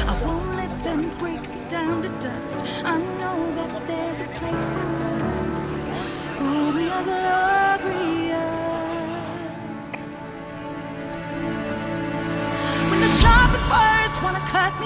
I won't let them break me down to dust. I know that there's a place for us, for we are glorious. When the sharpest words wanna cut